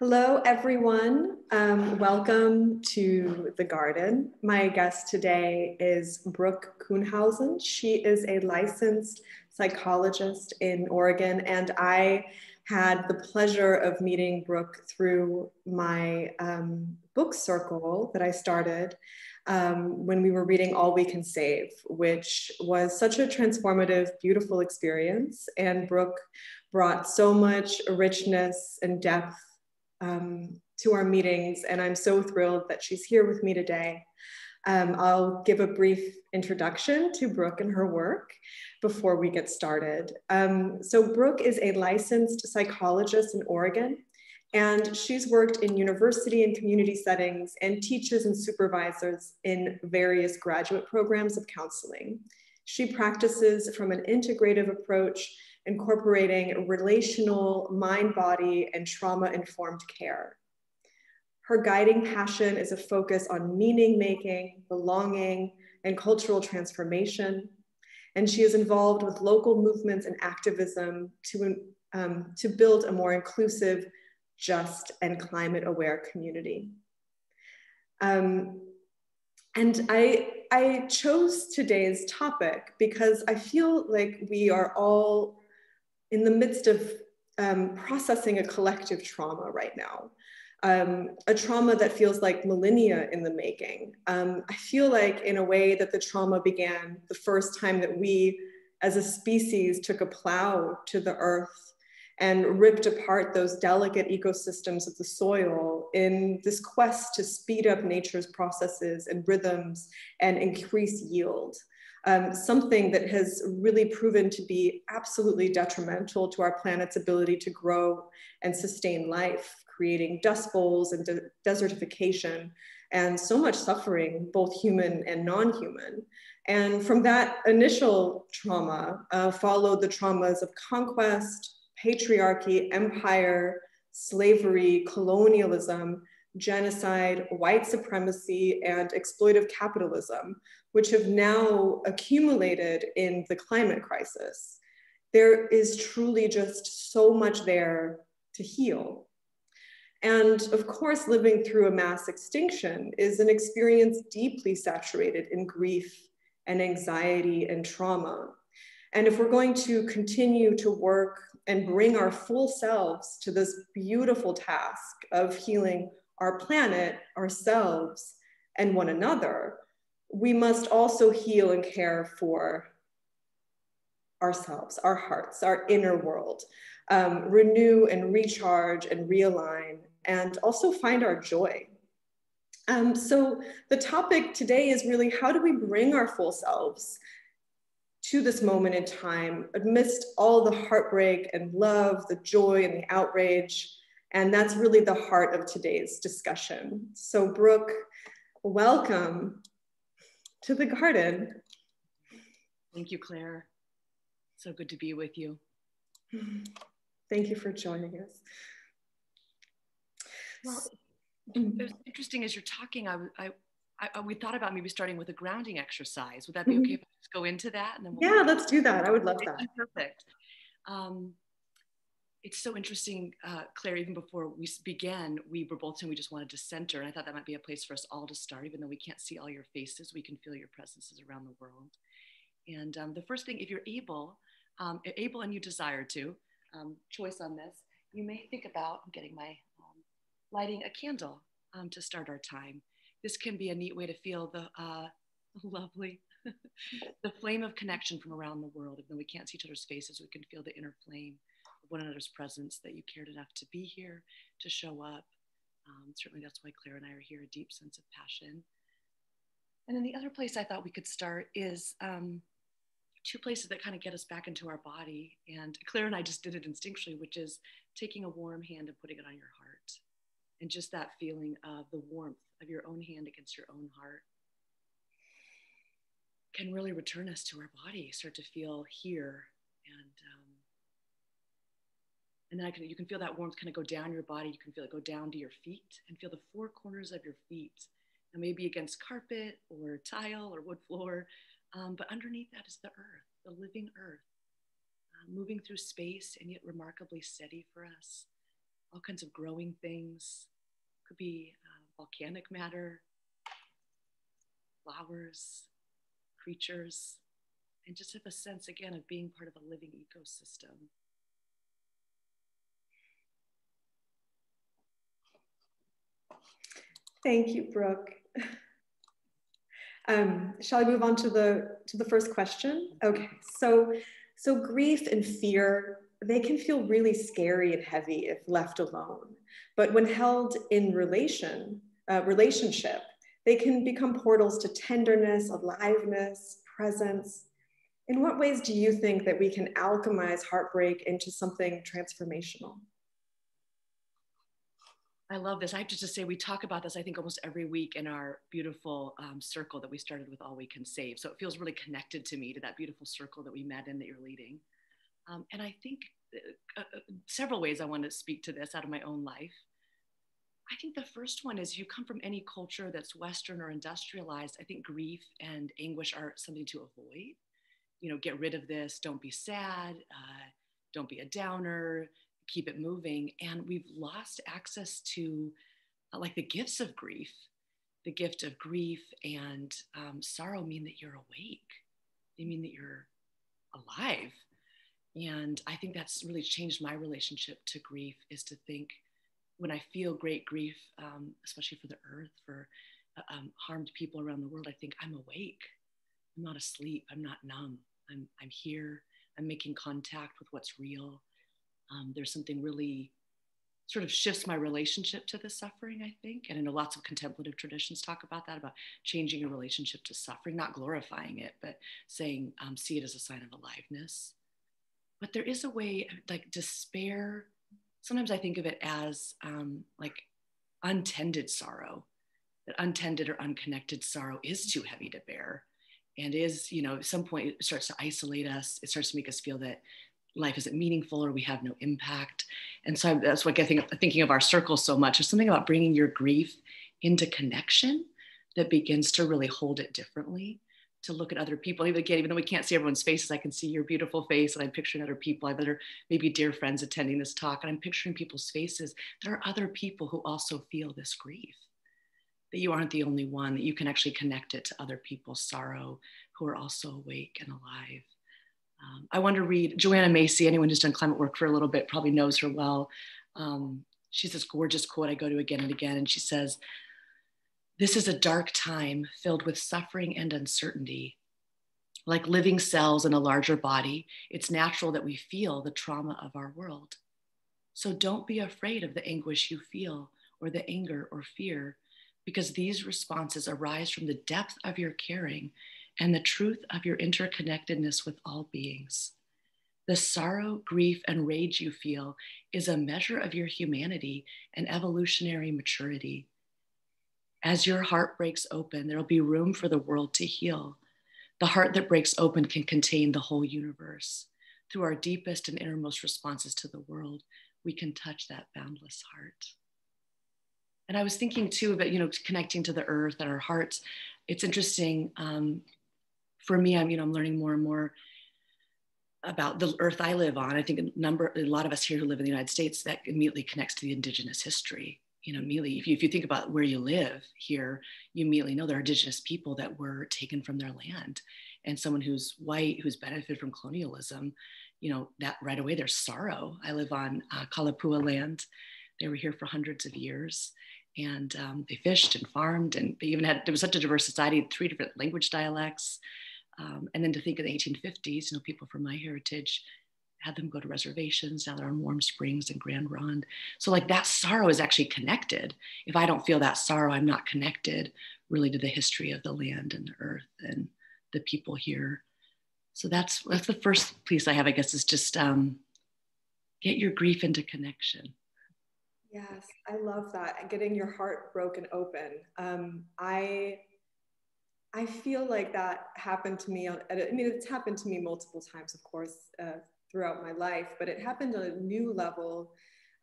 Hello, everyone. Welcome to the garden. My guest today is Brooke Kuhnhausen. She is a licensed psychologist in Oregon, and I had the pleasure of meeting Brooke through my book circle that I started when we were reading All We Can Save, which was such a transformative, beautiful experience. And Brooke brought so much richness and depth to our meetings, and I'm so thrilled that she's here with me today. I'll give a brief introduction to Brooke and her work before we get started. So Brooke is a licensed psychologist in Oregon, and she's worked in university and community settings and teaches and supervises in various graduate programs of counseling. She practices from an integrative approach, incorporating relational, mind, body, and trauma-informed care. Her guiding passion is a focus on meaning-making, belonging, and cultural transformation. And she is involved with local movements and activism to build a more inclusive, just, and climate-aware community. And I chose today's topic because I feel like we are all in the midst of processing a collective trauma right now, a trauma that feels like millennia in the making. I feel like in a way that the trauma began the first time that we as a species took a plow to the earth and ripped apart those delicate ecosystems of the soil in this quest to speed up nature's processes and rhythms and increase yield. Something that has really proven to be absolutely detrimental to our planet's ability to grow and sustain life, creating dust bowls and desertification and so much suffering, both human and non-human. And from that initial trauma followed the traumas of conquest, patriarchy, empire, slavery, colonialism, genocide, white supremacy, and exploitive capitalism, which have now accumulated in the climate crisis. There is truly just so much there to heal. And of course, living through a mass extinction is an experience deeply saturated in grief and anxiety and trauma. And if we're going to continue to work and bring our full selves to this beautiful task of healing our planet, ourselves, and one another, we must also heal and care for ourselves, our hearts, our inner world, renew and recharge and realign, and also find our joy. So the topic today is really, how do we bring our full selves to this moment in time amidst all the heartbreak and love, the joy and the outrage? And that's really the heart of today's discussion. So Brooke, welcome to the garden. Thank you, Claire. So good to be with you. Thank you for joining us. Well, it was interesting as you're talking, we thought about maybe starting with a grounding exercise. Would that be okay if I just go into that? And then yeah, let's do that. I would love that. Perfect. It's so interesting, Claire, even before we began, we were both saying we just wanted to center. And I thought that might be a place for us all to start, even though we can't see all your faces, we can feel your presences around the world. And the first thing, if you're able and you desire to, choice on this, you may think about getting my, lighting a candle to start our time. This can be a neat way to feel the lovely, the flame of connection from around the world. Even though we can't see each other's faces, we can feel the inner flame of one another's presence, that you cared enough to be here, to show up. Certainly that's why Claire and I are here, a deep sense of passion. And then the other place I thought we could start is two places that kind of get us back into our body. And Claire and I just did it instinctually, which is taking a warm hand and putting it on your heart. And just that feeling of the warmth of your own hand against your own heart can really return us to our body, start to feel here. And then you can feel that warmth kind of go down your body. You can feel it go down to your feet and feel the four corners of your feet. And maybe against carpet or tile or wood floor. But underneath that is the earth, the living earth, moving through space and yet remarkably steady for us. all kinds of growing things. Could be volcanic matter, flowers, creatures, and just have a sense again of being part of a living ecosystem. Thank you, Brooke. Shall I move on to the first question? Okay, so grief and fear, they can feel really scary and heavy if left alone. But when held in relationship, they can become portals to tenderness, aliveness, presence. In what ways do you think that we can alchemize heartbreak into something transformational? I love this. I have to just say, we talk about this, I think, almost every week in our beautiful circle that we started with All We Can Save. So it feels really connected to me, to that beautiful circle that we met in, that you're leading. And I think several ways I want to speak to this out of my own life. I think the first one is, you come from any culture that's Western or industrialized, I think grief and anguish are something to avoid. You know, get rid of this, don't be sad, don't be a downer, keep it moving. And we've lost access to like the gifts of grief. The gift of grief and sorrow mean that you're awake. They mean that you're alive. And I think that's really changed my relationship to grief, is to think, when I feel great grief, especially for the earth, for harmed people around the world, I think I'm awake. I'm not asleep. I'm not numb. I'm here. I'm making contact with what's real. There's something really sort of shifts my relationship to the suffering, I think. And I know lots of contemplative traditions talk about that, about changing your relationship to suffering, not glorifying it, but saying, see it as a sign of aliveness. But there is a way, like despair, sometimes I think of it as like untended sorrow, that untended or unconnected sorrow is too heavy to bear. And is, you know, at some point it starts to isolate us. It starts to make us feel that life isn't meaningful or we have no impact. And so that's what I think, thinking of our circle so much. There's something about bringing your grief into connection that begins to really hold it differently, to look at other people. Even though we can't see everyone's faces, I can see your beautiful face, and I'm picturing other people. I have other maybe dear friends attending this talk, and I'm picturing people's faces. There are other people who also feel this grief, that you aren't the only one, that you can actually connect it to other people's sorrow who are also awake and alive. I want to read Joanna Macy. Anyone who's done climate work for a little bit probably knows her well. She has this gorgeous quote I go to again and again, and she says, "This is a dark time filled with suffering and uncertainty. Like living cells in a larger body, it's natural that we feel the trauma of our world. So don't be afraid of the anguish you feel, or the anger or fear, because these responses arise from the depth of your caring and the truth of your interconnectedness with all beings. The sorrow, grief, and rage you feel is a measure of your humanity and evolutionary maturity. As your heart breaks open, there'll be room for the world to heal. The heart that breaks open can contain the whole universe. Through our deepest and innermost responses to the world, we can touch that boundless heart." And I was thinking too about, you know, connecting to the earth and our hearts. It's interesting. For me, I'm learning more and more about the earth I live on. I think a lot of us here who live in the United States, that immediately connects to the indigenous history. You know, immediately, if you think about where you live here, you immediately know there are indigenous people that were taken from their land. And someone who's white, who's benefited from colonialism, you know, that right away, there's sorrow. I live on Kalapua land. They were here for hundreds of years. And they fished and farmed, and they even there was such a diverse society, 3 different language dialects. And then to think of the 1850s, you know, people from my heritage had them go to reservations. Now they're on Warm Springs and Grand Ronde. So like that sorrow is actually connected. If I don't feel that sorrow, I'm not connected really to the history of the land and the earth and the people here. So that's the first piece I have, I guess, is just get your grief into connection. Yes, I love that. And getting your heart broken open. I feel like that happened to me. It's happened to me multiple times, of course, throughout my life, but it happened on a new level.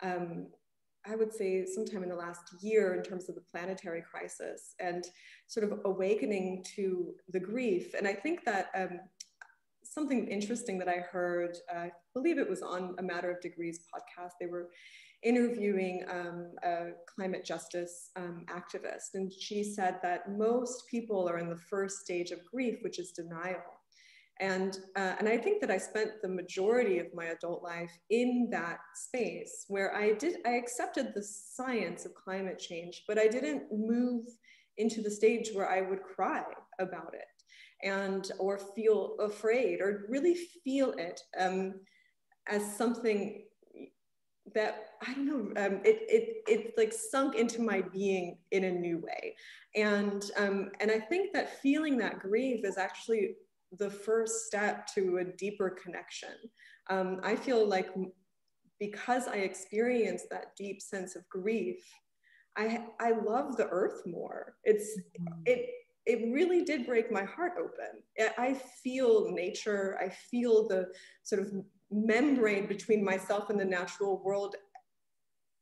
I would say sometime in the last year in terms of the planetary crisis and sort of awakening to the grief. And I think that something interesting that I heard. I believe it was on a Matter of Degrees podcast. They were interviewing a climate justice activist, and she said that most people are in the first stage of grief, which is denial. And I think that I spent the majority of my adult life in that space where I accepted the science of climate change, but I didn't move into the stage where I would cry about it or feel afraid or really feel it as something that, I don't know, it like sunk into my being in a new way. And I think that feeling that grief is actually the first step to a deeper connection. I feel like because I experienced that deep sense of grief, I love the earth more. It really did break my heart open. I feel nature. I feel the sort of membrane between myself and the natural world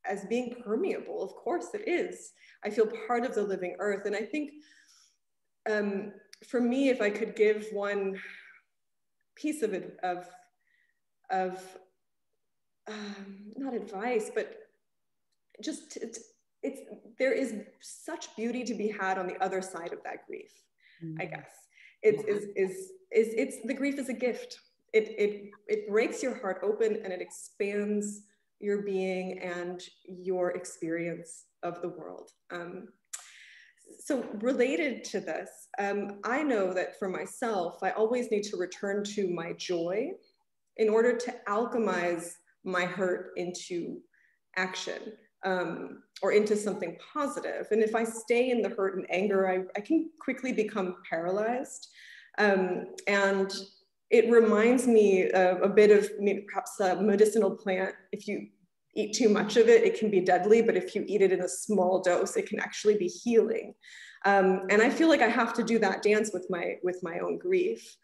as being permeable. Of course it is. I feel part of the living earth. And I think for me, if I could give one piece of it, not advice, but just there is such beauty to be had on the other side of that grief. I guess it's the grief is a gift. It breaks your heart open and it expands your being and your experience of the world. So related to this, I know that for myself, I always need to return to my joy in order to alchemize my hurt into action. Or into something positive. And if I stay in the hurt and anger, I can quickly become paralyzed. And it reminds me a bit of perhaps a medicinal plant. If you eat too much of it, it can be deadly, but if you eat it in a small dose, it can actually be healing. And I feel like I have to do that dance with my own grief.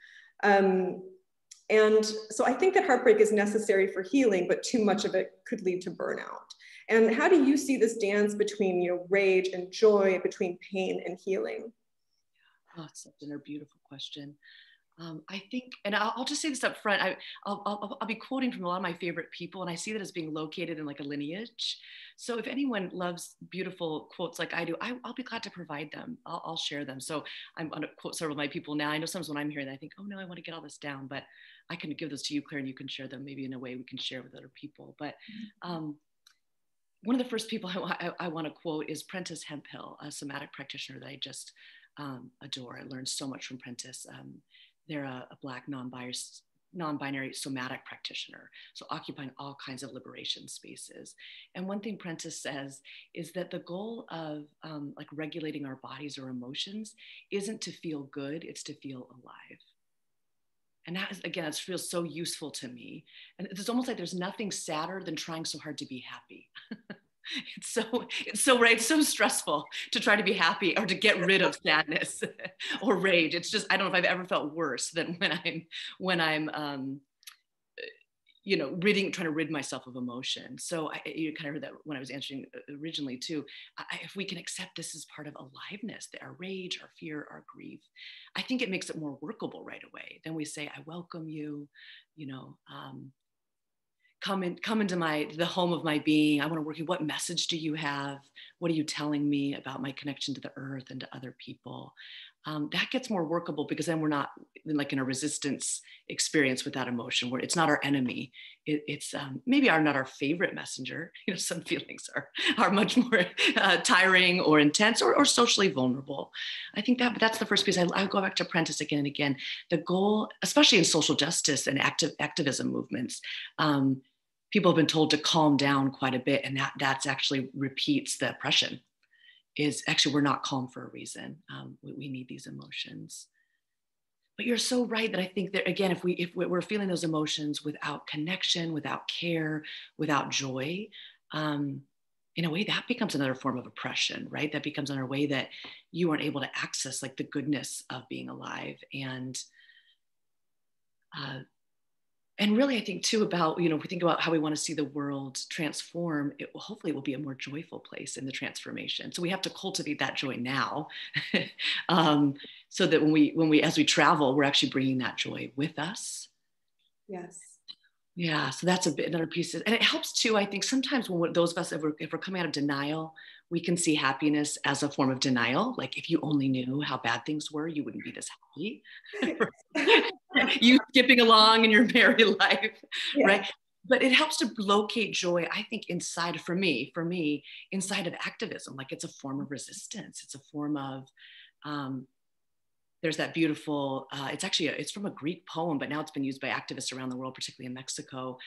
And so I think that heartbreak is necessary for healing, but too much of it could lead to burnout. And how do you see this dance between rage and joy, between pain and healing? Oh, it's such a beautiful question. I think, and I'll just say this up front, I'll be quoting from a lot of my favorite people, and I see that as being located in like a lineage. So if anyone loves beautiful quotes like I do, I'll be glad to provide them. I'll share them. So I'm going to quote several of my people now. I know sometimes when I'm hearing that, I think, oh no, I want to get all this down, but I can give those to you, Claire, and you can share them maybe in a way we can share with other people. But one of the first people I want to quote is Prentice Hemphill, a somatic practitioner that I just adore. I learned so much from Prentice. They're a Black non-binary somatic practitioner, so occupying all kinds of liberation spaces. And one thing Prentice says is that the goal of like regulating our bodies or emotions isn't to feel good, it's to feel alive. And that is, again, it feels so useful to me. And it's almost like there's nothing sadder than trying so hard to be happy. It's so right. It's so stressful to try to be happy or to get rid of sadness or rage. It's just, I don't know if I've ever felt worse than when I'm trying to rid myself of emotion. So you kind of heard that when I was answering originally too. If we can accept this as part of aliveness, our rage, our fear, our grief, I think it makes it more workable right away. Then we say, I welcome you, come into the home of my being. I want to work with you. What message do you have? What are you telling me about my connection to the earth and to other people? That gets more workable because then we're not like in a resistance experience with that emotion where it's not our enemy. It's maybe not our favorite messenger. Some feelings are much more tiring or intense or socially vulnerable. I think that's the first piece. I go back to Prentice again and again. The goal, especially in social justice and activism movements, people have been told to calm down quite a bit, and that's actually repeats the oppression. Is actually we're not calm for a reason. We need these emotions. But you're so right that I think that again, if we're feeling those emotions without connection, without care, without joy, in a way that becomes another form of oppression, right? That becomes another way that you aren't able to access like the goodness of being alive. And really, I think too about, if we think about how we want to see the world transform, hopefully it will be a more joyful place in the transformation. So we have to cultivate that joy now. so that when we as we travel, we're actually bringing that joy with us. Yes. Yeah, so that's another piece. And it helps too, I think, sometimes when those of us, if we're coming out of denial, we can see happiness as a form of denial. Like, if you only knew how bad things were, you wouldn't be this happy. You skipping along in your merry life, yeah. Right? But it helps to locate joy, I think, inside, for me, inside of activism. Like, it's a form of resistance. It's a form of, there's that beautiful, it's from a Greek poem, but now it's been used by activists around the world, particularly in Mexico.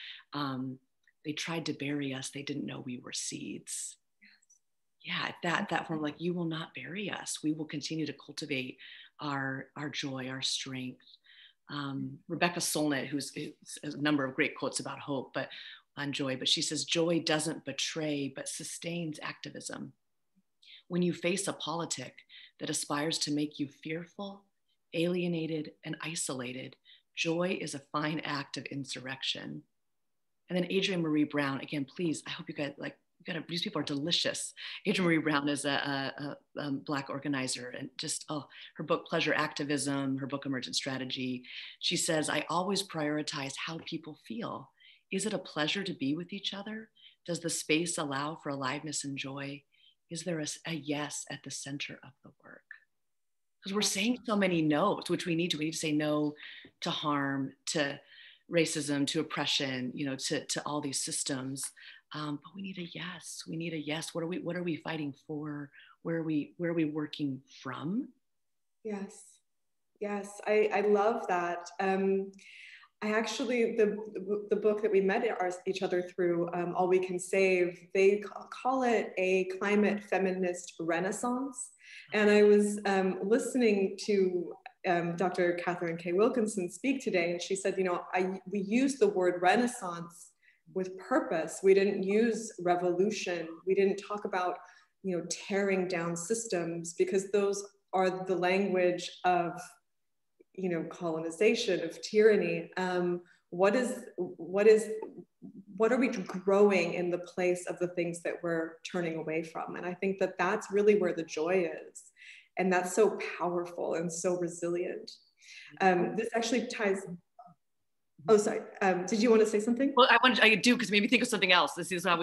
They tried to bury us. They didn't know we were seeds. Yeah, that form, like, you will not bury us. We will continue to cultivate our joy, our strength. Rebecca Solnit, who's a number of great quotes about hope, but on joy, but she says, joy doesn't betray, but sustains activism. When you face a politic that aspires to make you fearful, alienated, and isolated, joy is a fine act of insurrection. And then Adrienne Marie Brown, again, please, I hope you guys these people are delicious. Adrienne Marie Brown is a Black organizer, and just, her book, Pleasure Activism, her book, Emergent Strategy. She says, I always prioritize how people feel. Is it a pleasure to be with each other? Does the space allow for aliveness and joy? Is there a yes at the center of the work? Because we're saying so many no's, which we need to. We need to say no to harm, to racism, to oppression, to all these systems. But we need a yes. We need a yes. What are we fighting for? Where are we working from? Yes. Yes. I love that. I actually, the book that we met each other through, All We Can Save, they call it a climate feminist renaissance. And I was listening to Dr. Catherine K. Wilkinson speak today, and she said, we use the word renaissance with purpose. We didn't use revolution. We didn't talk about, tearing down systems, because those are the language of, colonization, of tyranny. What are we growing in the place of the things that we're turning away from? And I think that that's really where the joy is. And that's so powerful and so resilient. This actually ties, oh, sorry. Did you want to say something? Well, I do, because it made me think of something else. This is how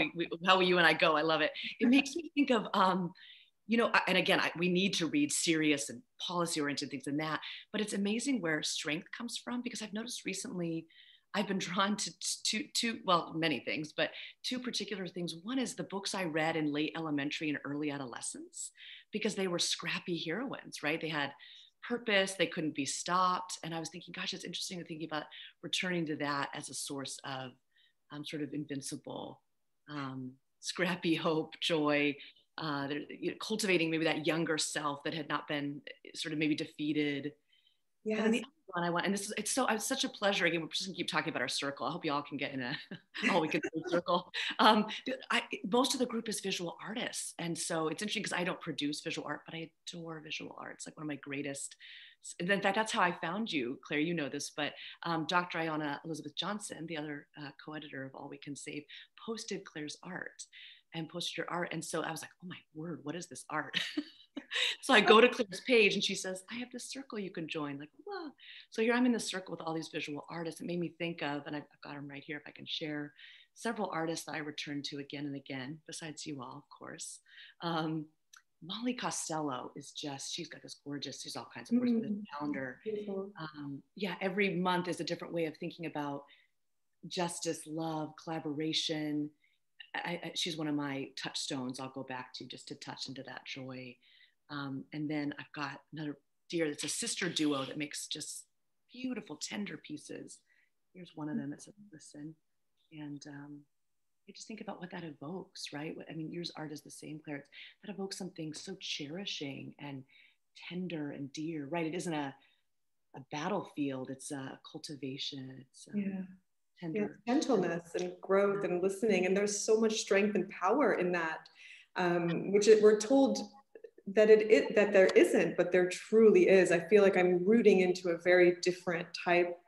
you and I go. I love it. It makes me think of, and again, we need to read serious and policy-oriented things in that, but it's amazing where strength comes from, because I've noticed recently, I've been drawn to well, many things, but two particular things. One is the books I read in late elementary and early adolescence, because they were scrappy heroines, right? They had purpose, they couldn't be stopped. And I was thinking, gosh, it's interesting to think about returning to that as a source of sort of invincible, scrappy hope, joy, cultivating maybe that younger self that had not been sort of maybe defeated. Yes. And then the other one it's such a pleasure. Again, we're just gonna keep talking about our circle. I hope you all can get in all we can do circle. Most of the group is visual artists. And so it's interesting, because I don't produce visual art, but I adore visual art. It's like one of my greatest. In fact, that's how I found you, Claire, you know this, but Dr. Ayanna Elizabeth Johnson, the other co-editor of All We Can Save, posted Claire's art and posted your art. And so I was like, oh my word, what is this art? So I go to Claire's page and she says, I have this circle you can join. Like, wow. So here I'm in this circle with all these visual artists. It made me think of, and I've got them right here if I can share, several artists that I return to again and again, besides you all, of course. Molly Costello is she's got this gorgeous, she's all kinds of works with this calendar. Every month is a different way of thinking about justice, love, collaboration. She's one of my touchstones I'll go back to, just to touch into that joy. And then I've got another dear, it's a sister duo that makes just beautiful, tender pieces. Here's one of them that says, listen. And I just think about what that evokes, right? I mean, yours art is the same, Claire. That evokes something so cherishing and tender and dear, right? It isn't a battlefield, it's a cultivation. It's tender. Yeah, gentleness and growth and listening. And there's so much strength and power in that, which we're told that that there isn't, but there truly is. I feel like I'm rooting into a very different type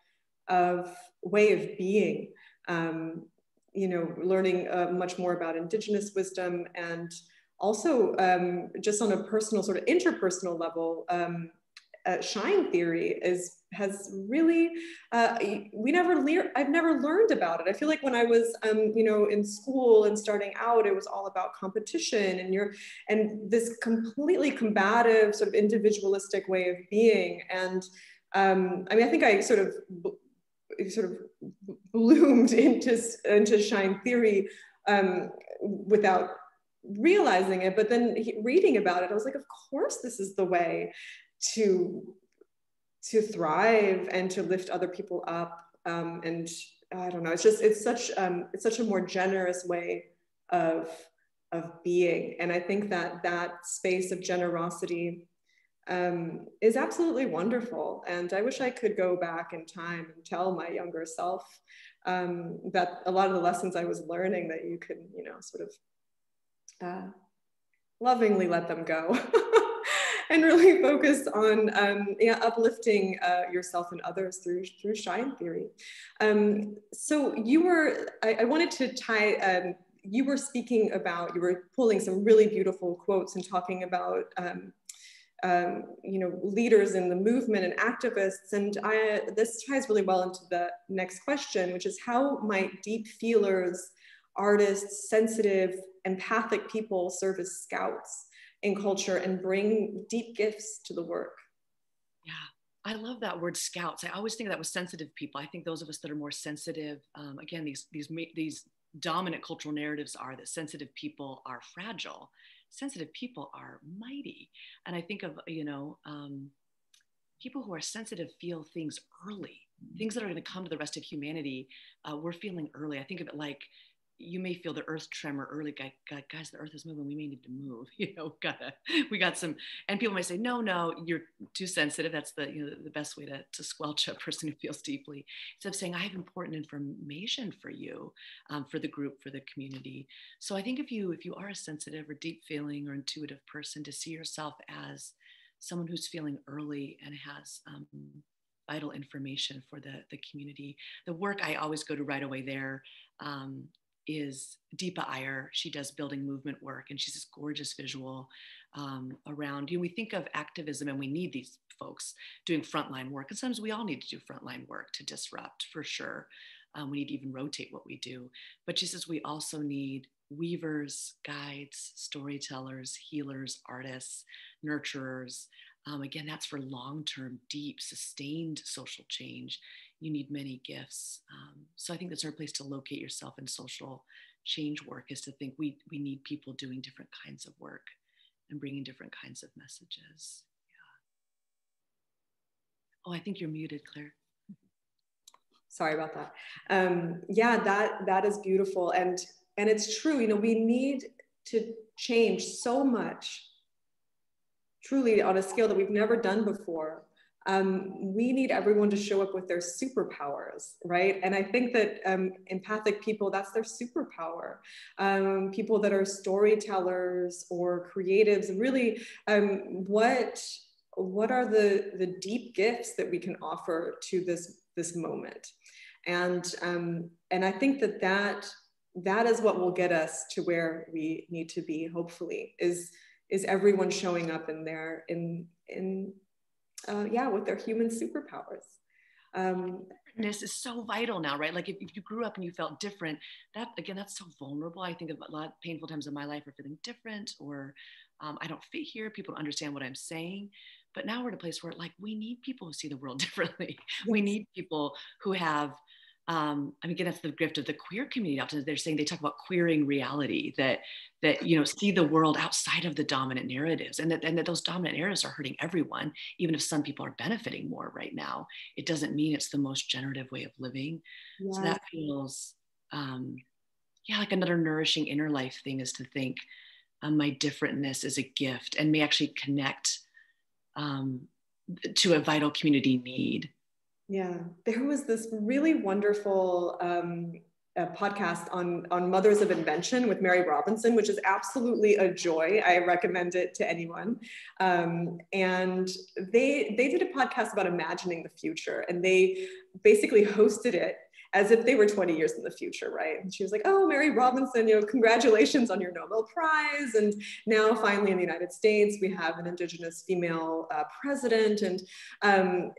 of way of being, learning much more about Indigenous wisdom, and also just on a personal, sort of interpersonal level, shine theory has really, I've never learned about it. I feel like when I was, in school and starting out, it was all about competition and this completely combative sort of individualistic way of being. And I think I sort of bloomed into shine theory without realizing it, but then reading about it, I was like, of course, this is the way to thrive and to lift other people up. And I don't know, it's such a more generous way of being. And I think that space of generosity is absolutely wonderful. And I wish I could go back in time and tell my younger self that a lot of the lessons I was learning, that you can, sort of lovingly let them go and really focus on uplifting yourself and others through shine theory. So I wanted to tie, you were speaking about, you were pulling some really beautiful quotes and talking about leaders in the movement and activists. And this ties really well into the next question, which is, how might deep feelers, artists, sensitive, empathic people serve as scouts in culture and bring deep gifts to the work? Yeah, I love that word, scouts. I always think that was sensitive people. I think those of us that are more sensitive, again, these dominant cultural narratives are that sensitive people are fragile. Sensitive people are mighty. And I think of, people who are sensitive feel things early, things that are going to come to the rest of humanity. We're feeling early. I think of it like, you may feel the earth tremor early. Guys, the earth is moving. We may need to move. We got some. And people might say, no, you're too sensitive. That's the best way to squelch a person who feels deeply. Instead of saying, I have important information for you, for the group, for the community. So I think if you are a sensitive or deep feeling or intuitive person, to see yourself as someone who's feeling early and has vital information for the community. The work I always go to right away there is Deepa Iyer. She does building movement work, and she's this gorgeous visual around, we think of activism and we need these folks doing frontline work. And sometimes we all need to do frontline work to disrupt, for sure. We need to even rotate what we do. But she says we also need weavers, guides, storytellers, healers, artists, nurturers. Again, that's for long-term, deep, sustained social change. You need many gifts. So I think that's our place to locate yourself in social change work, is to think we need people doing different kinds of work and bringing different kinds of messages. Yeah. Oh, I think you're muted, Claire. Sorry about that. That is beautiful. And it's true, we need to change so much, truly on a scale that we've never done before. We need everyone to show up with their superpowers, right? And I think that empathic people, that's their superpower. People that are storytellers or creatives, really, what are the deep gifts that we can offer to this moment? And I think that is what will get us to where we need to be, hopefully, is everyone showing up with their human superpowers. Differentness is so vital now, right? Like if you grew up and you felt different, that's so vulnerable. I think of a lot of painful times in my life, or feeling different, or I don't fit here. People don't understand what I'm saying. But now we're at a place where we need people who see the world differently. Yes. We need people who have, again, that's the gift of the queer community. Often they talk about queering reality, that see the world outside of the dominant narratives, and that those dominant narratives are hurting everyone. Even if some people are benefiting more right now, it doesn't mean it's the most generative way of living. Yes. So that feels, like another nourishing inner life thing, is to think my differentness is a gift and may actually connect to a vital community need. Yeah, there was this really wonderful podcast on mothers of invention with Mary Robinson, which is absolutely a joy. I recommend it to anyone. And they did a podcast about imagining the future, and they basically hosted it. as if they were 20 years in the future, right? And she was like, oh, Mary Robinson, congratulations on your Nobel Prize. And now finally in the United States, we have an Indigenous female president. And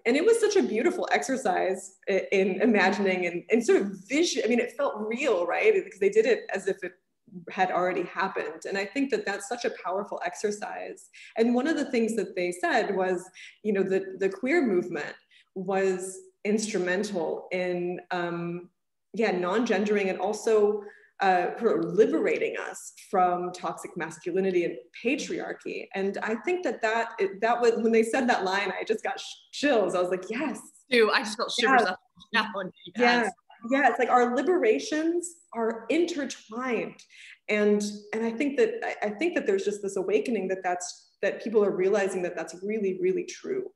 it was such a beautiful exercise in imagining and sort of vision. I mean, it felt real, right? Because they did it as if it had already happened. And I think that that's such a powerful exercise. And one of the things that they said was, the queer movement was instrumental in, non-gendering and also liberating us from toxic masculinity and patriarchy. And I think that was, when they said that line, I just got chills. I was like, yes. Dude, I just felt shivers up now. Yes. Yeah, it's like our liberations are intertwined, and I think that there's just this awakening that people are realizing that that's really, really true.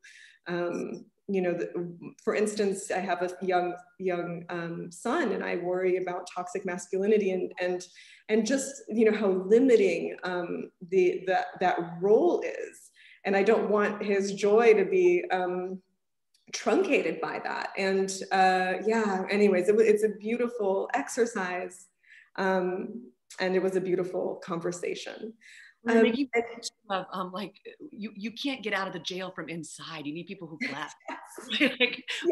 For instance, I have a young son, and I worry about toxic masculinity and just how limiting that role is, and I don't want his joy to be truncated by that. And anyways, it's a beautiful exercise, and it was a beautiful conversation. You can't get out of the jail from inside. You need people who've left.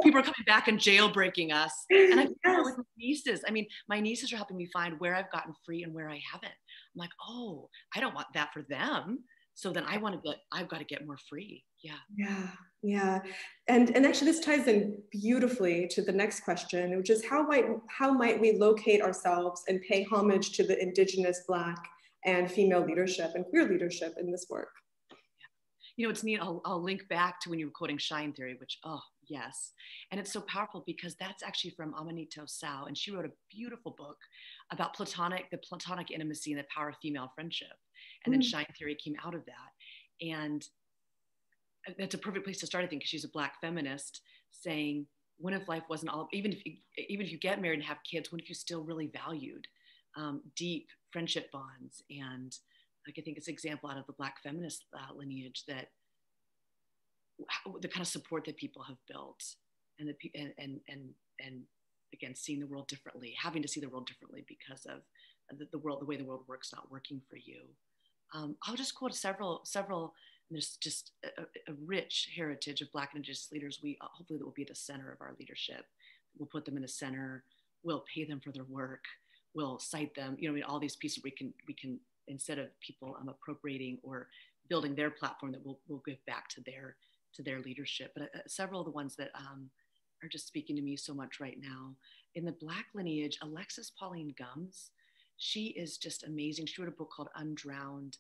People are coming back and jailbreaking us. And I feel like with nieces. I mean, my nieces are helping me find where I've gotten free and where I haven't. I'm like, oh, I don't want that for them. So then I've got to get more free. Yeah. And actually this ties in beautifully to the next question, which is how might we locate ourselves and pay homage to the Indigenous, Black, and female leadership and queer leadership in this work? It's neat. I'll link back to when you were quoting Shine Theory, which, oh, yes. And it's so powerful because that's actually from Amanito Sao. And she wrote a beautiful book about the platonic intimacy and the power of female friendship. And then Shine Theory came out of that. And that's a perfect place to start, I think, because she's a Black feminist saying, what if life wasn't all, even if you get married and have kids, what if you still really valued deep friendship bonds? And I think it's an example out of the Black feminist lineage that the kind of support that people have built and again, seeing the world differently, having to see the world differently because of the way the world works, not working for you. I'll just quote several. And there's just a rich heritage of Black and Indigenous leaders. Hopefully that will be at the center of our leadership. We'll put them in the center. We'll pay them for their work. We'll cite them. All these pieces we can instead of people appropriating or building their platform, that we'll give back to their leadership. But several of the ones that are just speaking to me so much right now in the Black lineage, Alexis Pauline Gumbs. She is just amazing. She wrote a book called Undrowned,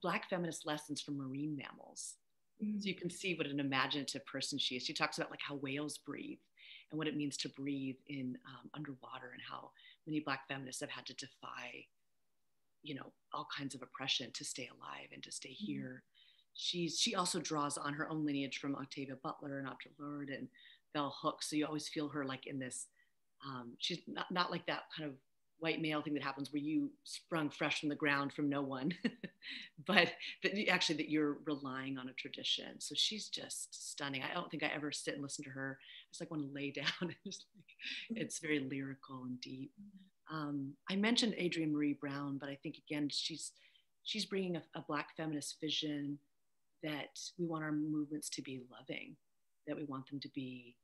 Black Feminist Lessons from Marine Mammals. So you can see what an imaginative person she is. She talks about how whales breathe and what it means to breathe in underwater, and how many Black feminists have had to defy, all kinds of oppression to stay alive and to stay here. She also draws on her own lineage from Octavia Butler and Audre Lorde and Bell Hooks. So you always feel her in this, she's not like that kind of white male thing that happens where you sprung fresh from the ground from no one, but that you're relying on a tradition. So she's just stunning. I don't think I ever sit and listen to her. I just want to lay down and it's very lyrical and deep. I mentioned Adrienne Marie Brown, but I think again, she's bringing a Black feminist vision that we want our movements to be loving, that we want them to be,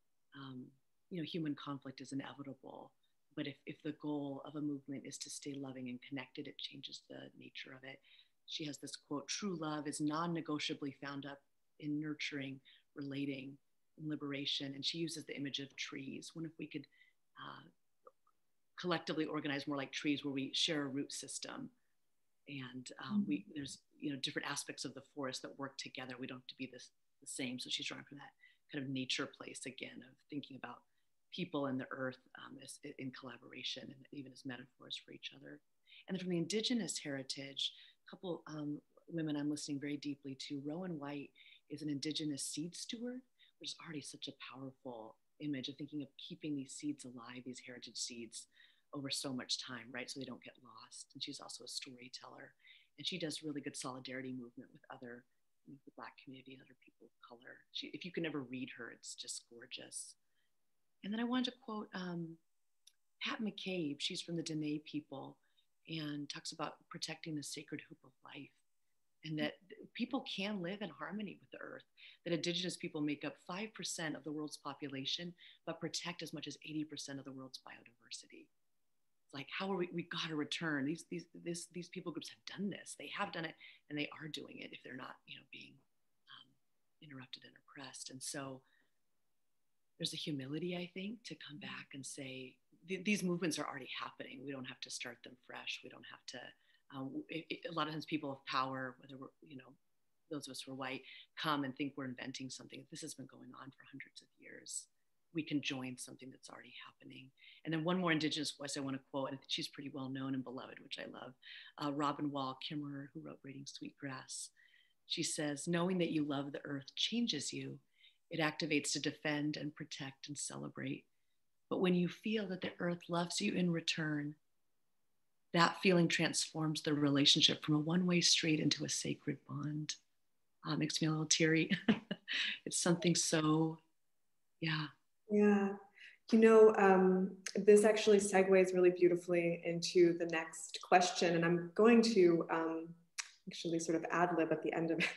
human conflict is inevitable. But if the goal of a movement is to stay loving and connected, it changes the nature of it. She has this quote, true love is non-negotiably found up in nurturing, relating, and liberation. And she uses the image of trees. What if we could collectively organize more like trees, where we share a root system, and there's different aspects of the forest that work together. We don't have to be the same. So she's drawing from that kind of nature place again of thinking about people and the earth in collaboration, and even as metaphors for each other. And then from the Indigenous heritage, a couple women I'm listening very deeply to. Rowan White is an Indigenous seed steward, which is already such a powerful image of thinking of keeping these seeds alive, these heritage seeds, over so much time, right? So they don't get lost. And she's also a storyteller. And she does really good solidarity movement with the Black community and other people of color. If you can ever read her, it's just gorgeous. And then I wanted to quote Pat McCabe. She's from the Dene people and talks about protecting the sacred hoop of life, and that people can live in harmony with the earth, that indigenous people make up 5% of the world's population, but protect as much as 80% of the world's biodiversity. It's like, how are we got to return. These people groups have done this. They have done it, and they are doing it if they're not, being interrupted and oppressed. And so there's a humility, I think, to come back and say, these movements are already happening. We don't have to start them fresh. We don't have to, a lot of times people of power, whether we're, those of us who are white, come and think we're inventing something. This has been going on for hundreds of years. We can join something that's already happening. And then one more indigenous voice I want to quote, and I think she's pretty well known and beloved, which I love, Robin Wall Kimmerer, who wrote Braiding Sweetgrass. She says, knowing that you love the earth changes you. It activates to defend and protect and celebrate. But when you feel that the earth loves you in return, that feeling transforms the relationship from a one-way street into a sacred bond. Makes me a little teary. It's something so, yeah. Yeah. This actually segues really beautifully into the next question, and I'm going to actually sort of ad-lib at the end of it.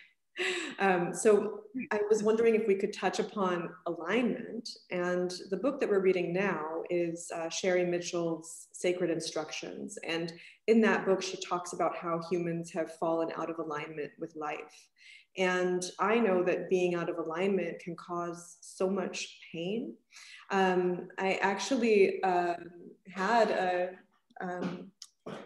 So I was wondering if we could touch upon alignment, and the book that we're reading now is Sherry Mitchell's Sacred Instructions. And in that book, she talks about how humans have fallen out of alignment with life. And I know that being out of alignment can cause so much pain. I actually had an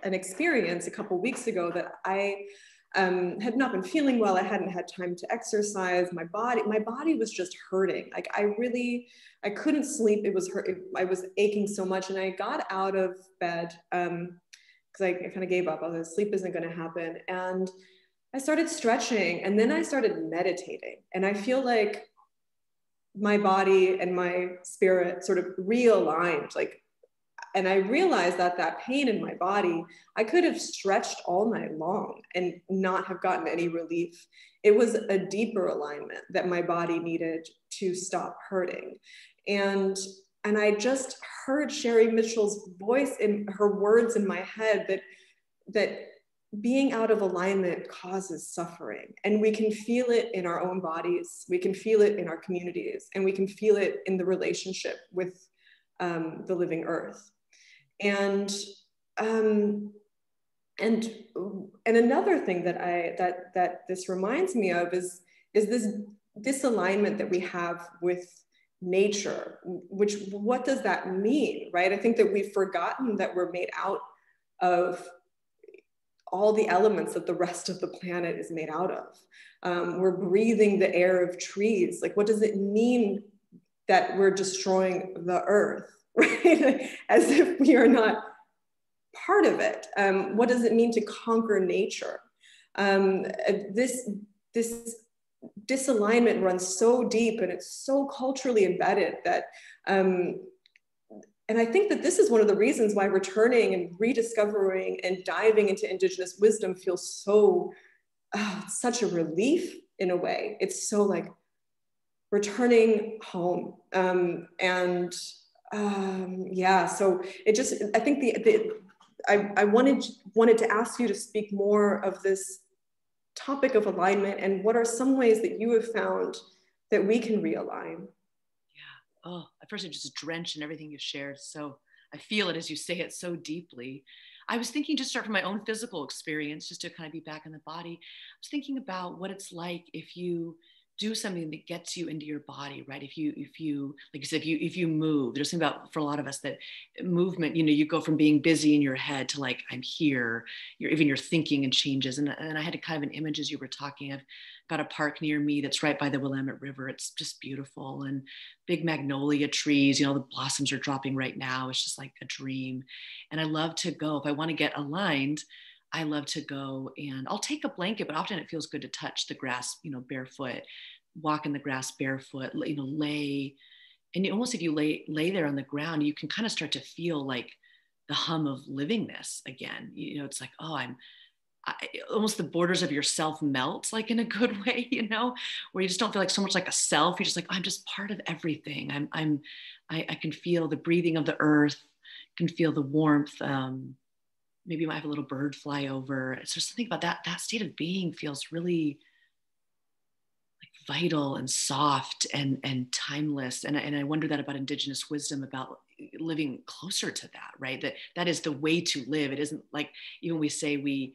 experience a couple weeks ago that I had not been feeling well. I hadn't had time to exercise. My body was just hurting. Like I couldn't sleep. It was hurt. I was aching so much, and I got out of bed because I kind of gave up. I was like, sleep isn't going to happen, and I started stretching, and then I started meditating, and I feel like my body and my spirit sort of realigned, and I realized that that pain in my body, I could have stretched all night long and not have gotten any relief. It was a deeper alignment that my body needed to stop hurting. And I just heard Sherry Mitchell's voice in her words in my head that being out of alignment causes suffering, and we can feel it in our own bodies, we can feel it in our communities, and we can feel it in the relationship with the living earth. And another thing that this reminds me of is this disalignment that we have with nature. What does that mean, right? I think that we've forgotten that we're made out of all the elements that the rest of the planet is made out of. We're breathing the air of trees. Like, what does it mean that we're destroying the earth, right? As if we are not part of it. What does it mean to conquer nature? This disalignment runs so deep, and it's so culturally embedded that and I think that this is one of the reasons why returning and rediscovering and diving into Indigenous wisdom feels so, such a relief in a way. It's so like returning home. Yeah, so it just, I think I wanted to ask you to speak more of this topic of alignment, and what are some ways that you have found that we can realign? Oh, at first I'm just drenched in everything you shared. So I feel it as you say it so deeply. I was thinking, just start from my own physical experience, just to kind of be back in the body. I was thinking about what it's like if you do something that gets you into your body, right? If you, like you said, if you move, there's something about, for a lot of us, that movement, you go from being busy in your head to like, I'm here, even your thinking and changes. And I had a kind of an image as you were talking. I've got a park near me that's right by the Willamette River. It's just beautiful, and big magnolia trees, the blossoms are dropping right now. It's just like a dream. And I love to go, if I want to get aligned, I love to go, and I'll take a blanket, but often it feels good to touch the grass, barefoot, walk in the grass barefoot, lay. And almost if you lay there on the ground, you can kind of start to feel like the hum of livingness again. It's like, oh, almost the borders of yourself melt, like in a good way, you know, where you just don't feel like so much like a self. You're just like, I'm just part of everything. I can feel the breathing of the earth, can feel the warmth. Maybe you might have a little bird fly over. So something about that state of being feels really like vital and soft and timeless. And I wonder that about Indigenous wisdom, about living closer to that, right? That is the way to live. It isn't like, even we say we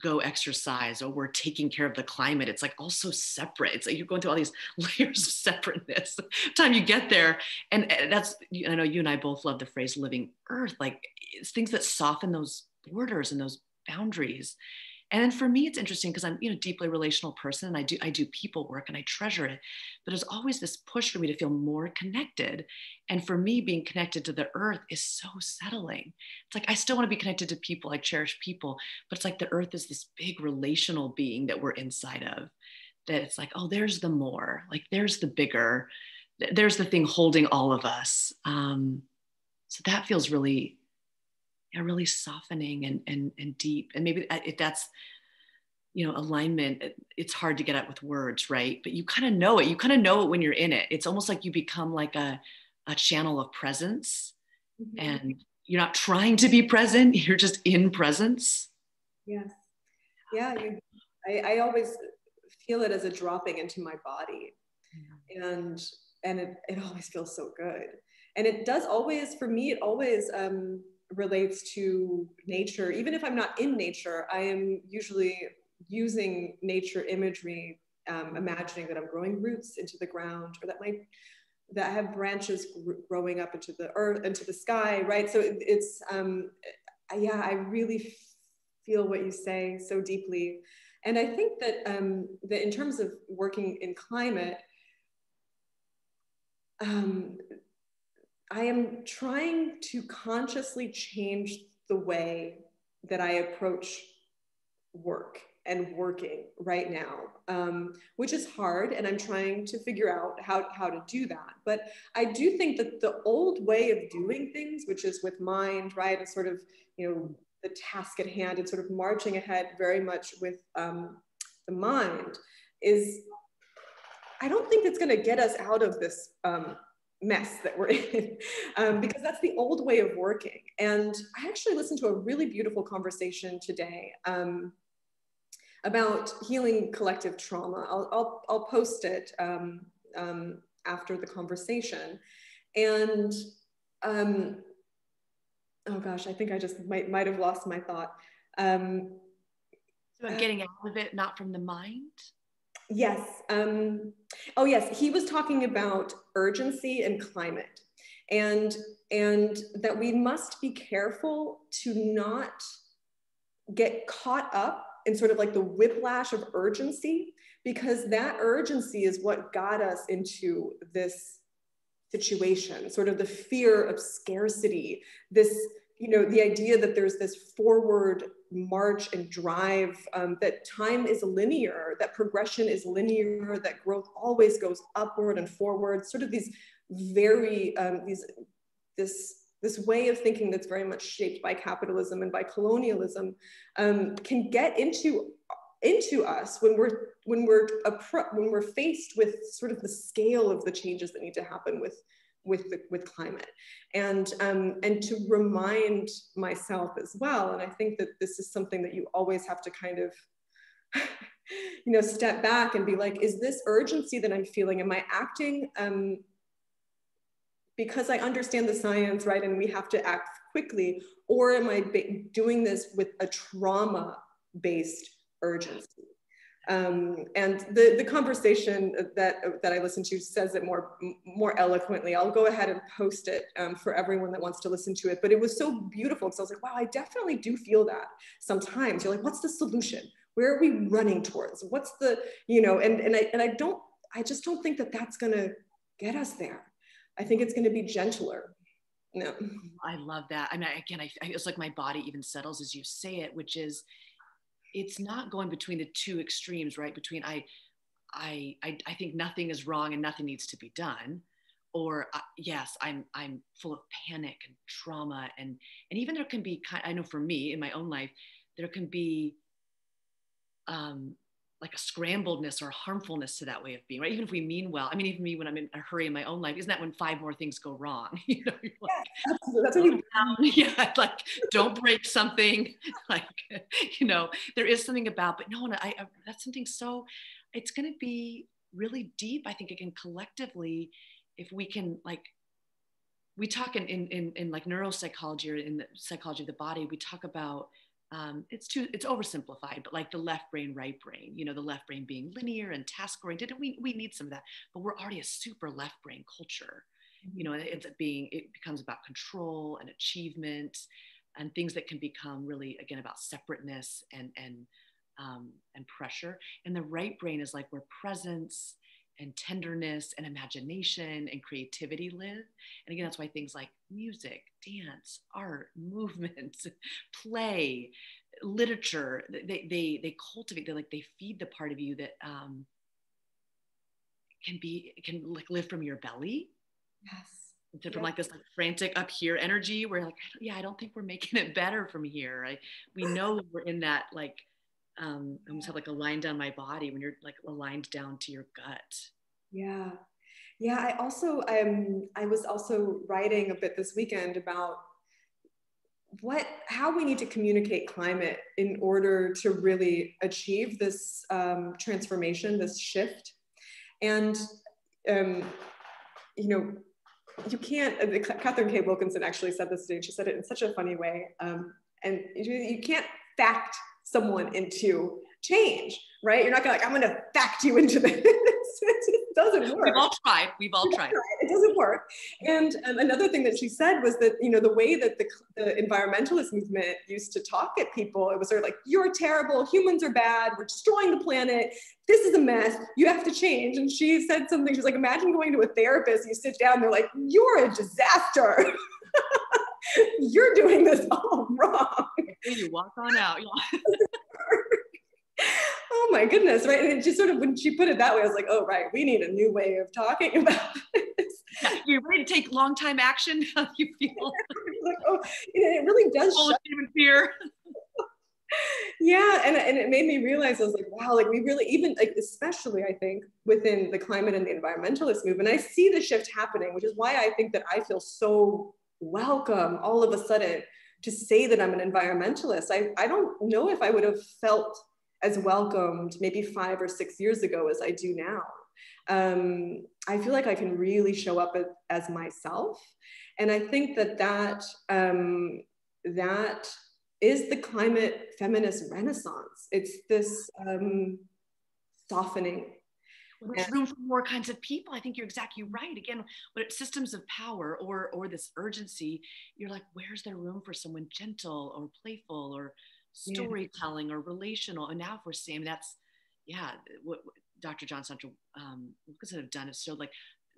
go exercise or we're taking care of the climate. It's like also separate. It's like you're going through all these layers of separateness. By the time you get there, and that's, I know you and I both love the phrase living earth, like it's things that soften those borders and those boundaries. And then for me, it's interesting because I'm, deeply relational person, and I do people work and I treasure it. But there's always this push for me to feel more connected. And for me, being connected to the earth is so settling. It's like I still want to be connected to people. I cherish people, but it's like the earth is this big relational being that we're inside of. That it's like, oh, there's the more, like there's the bigger, there's the thing holding all of us. So that feels really, yeah, really softening and deep. And maybe if that's, alignment, it's hard to get at with words, right? But you kind of know it. You kind of know it when you're in it. It's almost like you become like a channel of presence, mm-hmm. and you're not trying to be present. You're just in presence. Yes. Yeah. I always feel it as a dropping into my body, and it always feels so good. And it does always, for me, it always, relates to nature. Even if I'm not in nature, I am usually using nature imagery, imagining that I'm growing roots into the ground, or that I have branches growing up into the earth, into the sky, right? So it's, yeah, I really feel what you say so deeply. And I think that, that in terms of working in climate, I am trying to consciously change the way that I approach work and working right now, which is hard. And I'm trying to figure out how to do that. But I do think that the old way of doing things, which is with mind, right, and sort of, the task at hand and sort of marching ahead very much with the mind, is, I don't think it's going to get us out of this mess that we're in, because that's the old way of working. And I actually listened to a really beautiful conversation today about healing collective trauma. I'll post it after the conversation. And oh gosh, I think I just might have lost my thought. So getting out of it, not from the mind? Yes. Oh yes, he was talking about urgency and climate, and that we must be careful to not get caught up in sort of like the whiplash of urgency, because that urgency is what got us into this situation, sort of the fear of scarcity, this, the idea that there's this forward march and drive, that time is linear, that progression is linear, that growth always goes upward and forward, sort of these very, this way of thinking that's very much shaped by capitalism and by colonialism, can get into us when we're faced with sort of the scale of the changes that need to happen with climate, and to remind myself as well. And I think that this is something that you always have to kind of step back and be like, is this urgency that I'm feeling, am I acting because I understand the science, right, and we have to act quickly, or am I doing this with a trauma-based urgency? And the conversation that I listened to says it more eloquently. I'll go ahead and post it for everyone that wants to listen to it. But it was so beautiful, because I was like, wow, I definitely do feel that sometimes. You're like, what's the solution? Where are we running towards? What's the, I just don't think that that's gonna get us there. I think it's going to be gentler. No. I love that. I mean, again, it's like my body even settles as you say it, which is, it's not going between the two extremes, right? Between I think nothing is wrong and nothing needs to be done, or yes, I'm full of panic and trauma, and even there can be I know for me in my own life, there can be like a scrambledness or harmfulness to that way of being, right? Even if we mean well. I mean, even me when I'm in a hurry in my own life, isn't that when 5 more things go wrong? You know, you're like, yes, absolutely. That's what yeah, like don't break something. Like, you know, there is something about, but no, that's something so, it's going to be really deep. I think again, collectively, if we can like, we talk in like neuropsychology or in the psychology of the body, we talk about it's oversimplified, but like the left brain, right brain, you know, the left brain being linear and task oriented. And we need some of that, but we're already a super left brain culture. You know, it becomes about control and achievement and things that can become really, again, about separateness and pressure. And the right brain is like where presence and tenderness and imagination and creativity live. And again, that's why things like music, dance, art, movement, play, literature, they cultivate, they feed the part of you that can like live from your belly. Yes. Instead from like this like frantic up here energy where like, yeah, I don't think we're making it better from here. We know we're in that like, I almost have like a line down my body when you're like aligned down to your gut. Yeah. Yeah. I was also writing a bit this weekend about how we need to communicate climate in order to really achieve this transformation, this shift. And, you know, you can't, Catherine K. Wilkinson actually said this today. She said it in such a funny way. And you can't fact someone into change, right? You're not gonna like, I'm gonna fact you into this. It doesn't work. We've all tried. It doesn't work. And another thing that she said was that, you know, the way that the environmentalist movement used to talk at people, it was sort of like, you're terrible, humans are bad, we're destroying the planet, this is a mess, you have to change. And she said something, she's like, imagine going to a therapist, you sit down, they're like, you're a disaster. You're doing this all wrong. You walk on out. Oh my goodness, right? And it just sort of, when she put it that way, I was like, oh, right, we need a new way of talking about this. Yeah, you're ready to take long time action. How do you feel? Like, oh, it really does shut fear. Yeah, and it made me realize, I was like, wow, like we really, even like, especially I think within the climate and the environmentalist movement, I see the shift happening, which is why I think that I feel so welcome all of a sudden to say that I'm an environmentalist. I don't know if I would have felt as welcomed maybe 5 or 6 years ago as I do now. I feel like I can really show up as myself. And I think that is the climate feminist renaissance. It's this softening. Well, there's room for more kinds of people. I think you're exactly right. Again, when it's systems of power or this urgency, you're like, where's there room for someone gentle or playful or storytelling or relational? And now if we're seeing that's, what Dr. John Central Wilkinson have done is showed like,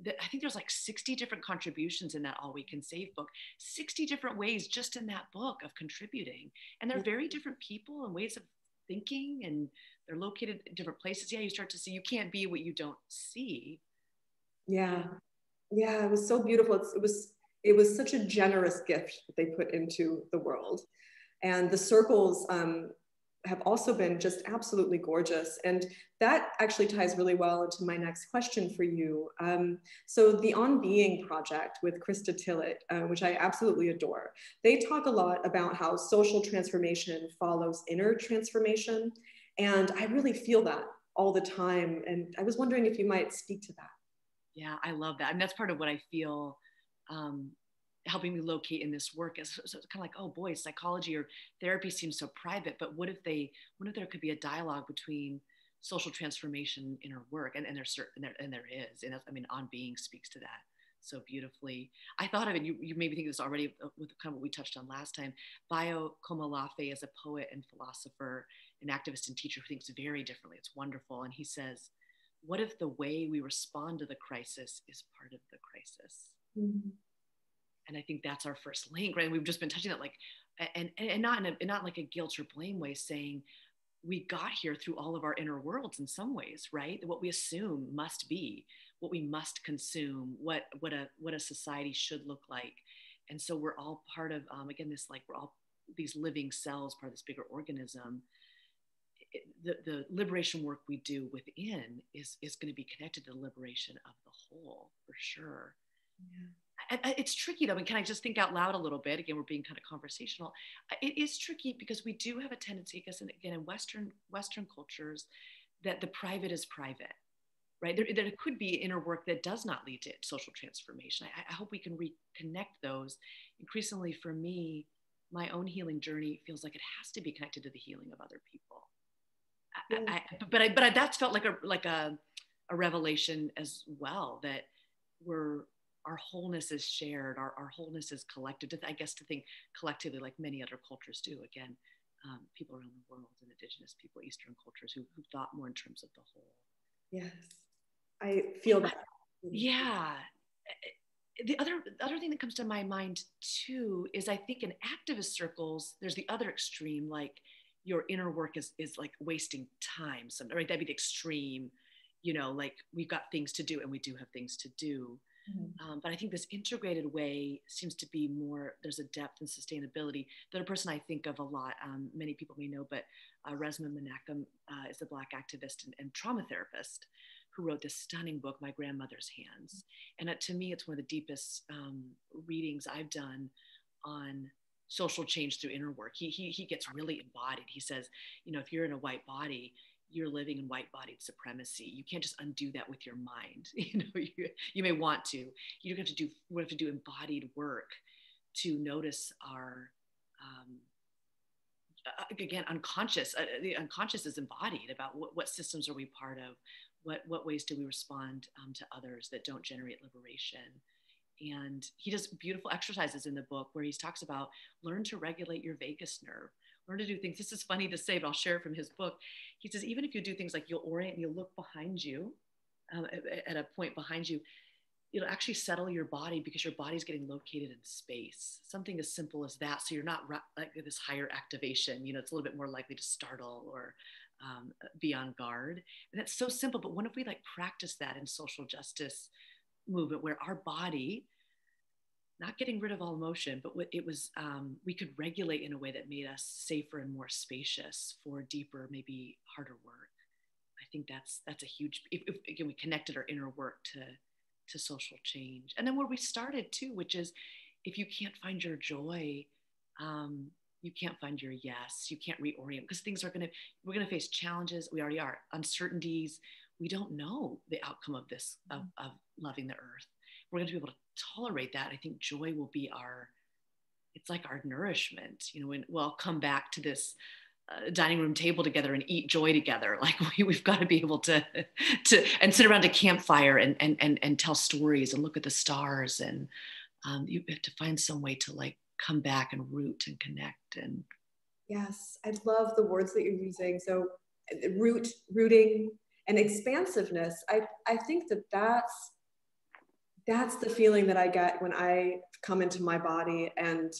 I think there's like 60 different contributions in that All We Can Save book, 60 different ways just in that book of contributing. And they're very different people and ways of thinking, and they're located in different places. Yeah, you start to see you can't be what you don't see. Yeah. Yeah, it was so beautiful. It was such a generous gift that they put into the world. And the circles have also been just absolutely gorgeous. And that actually ties really well into my next question for you. So the On Being project with Krista Tillett, which I absolutely adore, they talk a lot about how social transformation follows inner transformation. And I really feel that all the time. And I was wondering if you might speak to that. Yeah, I love that. And that's part of what I feel helping me locate in this work is so it's kind of like, oh boy, psychology or therapy seems so private, but what if there could be a dialogue between social transformation in our work, and there is, and I mean, On Being speaks to that so beautifully. I thought of it, you maybe think of this already with kind of what we touched on last time. Bayo Komolafe is a poet and philosopher, an activist and teacher who thinks very differently. It's wonderful. And he says, what if the way we respond to the crisis is part of the crisis? Mm-hmm. And I think that's our first link, right? We've just been touching that, like, and not like a guilt or blame way, saying we got here through all of our inner worlds in some ways, right? What we assume must be, what we must consume, what a society should look like, and so we're all part of again this, like, we're all these living cells, part of this bigger organism. the liberation work we do within is going to be connected to the liberation of the whole, for sure. Yeah. It's tricky though. I mean, can I just think out loud a little bit? Again, we're being kind of conversational. It is tricky because we do have a tendency, I guess, and again, in Western cultures, that the private is private, right? There could be inner work that does not lead to social transformation. I hope we can reconnect those. Increasingly for me, my own healing journey feels like it has to be connected to the healing of other people. Yeah. But that's felt like a revelation as well, that our wholeness is shared, our wholeness is collective. I guess to think collectively like many other cultures do. Again, people around the world and indigenous people, Eastern cultures who thought more in terms of the whole. Yes, I feel that. Yeah. The other thing that comes to my mind too is I think in activist circles, there's the other extreme, like your inner work is like wasting time. Right? That'd be the extreme, like we've got things to do, and we do have things to do. Mm-hmm. But I think this integrated way seems to be more, there's a depth and sustainability. The other person I think of a lot, many people may know, but Resmaa Menakem is a Black activist and trauma therapist who wrote this stunning book, My Grandmother's Hands. And to me, it's one of the deepest readings I've done on social change through inner work. He gets really embodied. He says, if you're in a white body, you're living in white-bodied supremacy. You can't just undo that with your mind. You may want to. We have to do embodied work to notice our, again, unconscious. The unconscious is embodied about what systems are we part of, what ways do we respond to others that don't generate liberation. And he does beautiful exercises in the book where he talks about learn to regulate your vagus nerve. Learn to do things. This is funny to say, but I'll share it from his book. He says, even if you do things like you'll orient and you'll look behind you, at a point behind you, it'll actually settle your body because your body's getting located in space. Something as simple as that. So you're not like this higher activation, it's a little bit more likely to startle or be on guard. And that's so simple. But what if we practice that in social justice movement where our body, not getting rid of all emotion, but it was, we could regulate in a way that made us safer and more spacious for deeper, maybe harder work. I think that's a huge, if again, we connected our inner work to social change. And then where we started too, which is if you can't find your joy, you can't find your yes, you can't reorient because we're going to face challenges. We already are, uncertainties. We don't know the outcome of this, of loving the earth. We're going to be able to tolerate that. I think joy will be it's like our nourishment, when we'll come back to this dining room table together and eat joy together. Like we've got to be able to and sit around a campfire and tell stories and look at the stars. And you have to find some way to come back and root and connect. And yes, I love the words that you're using. So rooting and expansiveness. I think that's the feeling that I get when I come into my body, and